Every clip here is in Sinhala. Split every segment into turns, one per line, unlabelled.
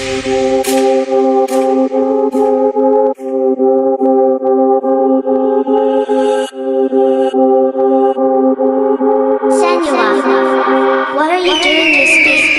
Sanua, what are you doing this week?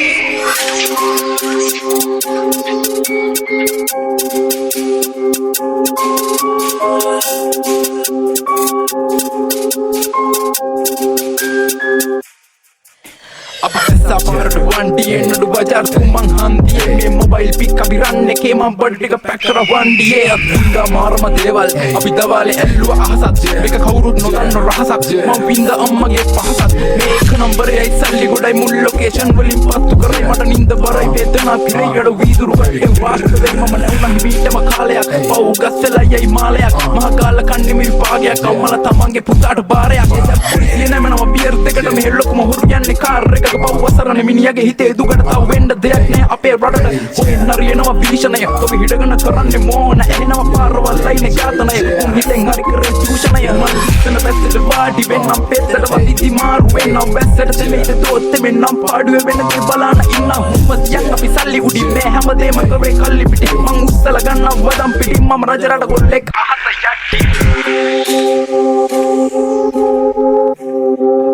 පාරට වන්ඩියේ නඩු බජාර් තුමන් හන්දියේ මේ මොබයිල් පික් අපි රන් එකේ මම බඩ ටික පැක් කර වන්ඩියේ අත්දා මාරම දේවල් අපි දවාලේ ඇල්ලුව අහසත් මේක කවුරුත් නොදන්න රහසක් මම වින්ද අම්මගේ පහසත් මේ එක නම්බරයයි සල්ලි ගොඩයි මුල් ලොකේෂන් වලින් පත්තු කරයි මට නින්ද බරයි වේදනා පිරෙයිඩ වීදුරු කට්ටේ වාස්තවේ මම නැවුණා හිමීටම කාලයක් පව් ගස්සලා යයි මාලයක් මහ කාල කන්නේ මේ විපාගයක් අම්මලා තමන්ගේ පුතාට බාරයක් පුලිසිය නැමනම බියර් දෙකට මේ ලොකුම හුරු යන්නේ කාර් එකක පව් වසරනේ මිනිහගේ හිතේ දුකට තව වෙන්න දෙයක් නෑ අපේ රටට ඔයින් නරියනවා භීෂණය ඔබ හිටගෙන කරන්නේ මොන එනවා පාරවල් ලයිනේ ඝාතනය උන් හිතෙන් හරි කරේ චූෂණය මන් ඉතන බැස්සට වාඩි වෙන්නම් පෙත්තට වදිති මාරු වෙන්නම් බැස්සට දෙමෙයිද දොත් මෙන්නම් පාඩුවේ වෙන දේ බලන්න ඉන්න හුම්පතියක් අපි සල්ලි උඩින් මේ හැමදේම කරේ කල්ලි පිටි මං උස්සලා ගන්නම් වදම් පිටින් මම රජ රට ගොල්ලෙක් අහස යටි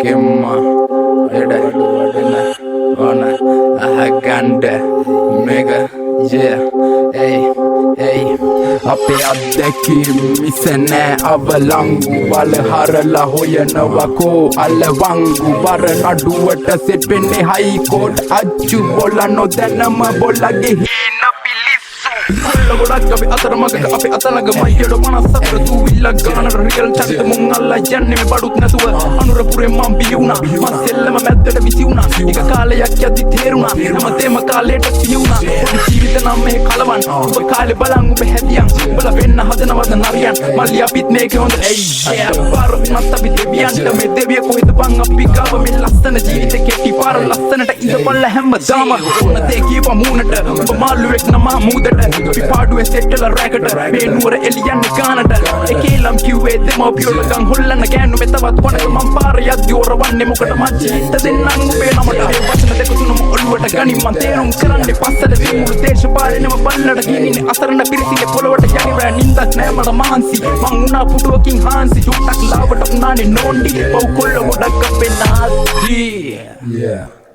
කෙම්මා Ona ahaganda mega yeah hey hey අපේ අත්දැකීම් මිසනෑ අවලංගු වල හරලා හොයනවා කෝ අලවංගු වර නඩුවට සෙපෙන්නේ හයිකෝට් අච්චු බොල නොදැනම බොලගේ හීන පිලිස්සු ගොඩක් අපි අතරමඟක අපි අතලඟ මයියට 54 දූවිල්ලක් ගානට රියල් චක්ත මුන් අල්ලා යන්නේ මේ බඩුත් නැතුව අනුරපුරේ මම බිහි වුණා මම සෙල්ලම මැද්දට විසි වුණා එක කාලයක් යද්දි තේරුණා හැමතේම කාලයට සිහි වුණා පොඩි ජීවිත නම් මේ කලවන් ඔබ කාලේ බලන් ඔබ හැදියන් ඔබලා වෙන්න හදනවද නරියන් මල්ලි අපිත් මේක හොඳ එයි පාරවිනත් අපි දෙවියන්ට මේ දෙවිය කොහෙද බං අපි ගාව මේ ලස්සන ජීවිතේ කෙටි පාර ලස්සනට ඉඳපල්ල හැමදාම ඕන දේ කියප මූණට ඔබ මාළුවෙක් නම මූදට අපි පාඩුවේ සෙට්ටලා රැකට මේ නුවර එළියන්නේ ගානට එකේලම් කිව්වේ දෙමෝපියෝ ගන් හොල්ලන්න ගෑනු මෙතවත් කොනක මං පාර යද්දි ඔරවන්නේ මොකට මං ජීවිත දෙන්නම් ඔබේ නමට මේ වචන දෙක තුනම ඔළුවට ගනින් මං තේරුම් කරන්නේ පස්සට සිමුළු දේශපාලනම බල්ලට ගිනින්නේ අසරණ පිරිසිගේ පොළවට යන්නේ නින්දක් නෑ මට මහන්සි මං උනා පුටුවකින් හාන්සි චුට්ටක් ලාවට උනානේ නෝන්ඩි පව් කොල්ල ගොඩක් අපේ නාස්ති
Yeah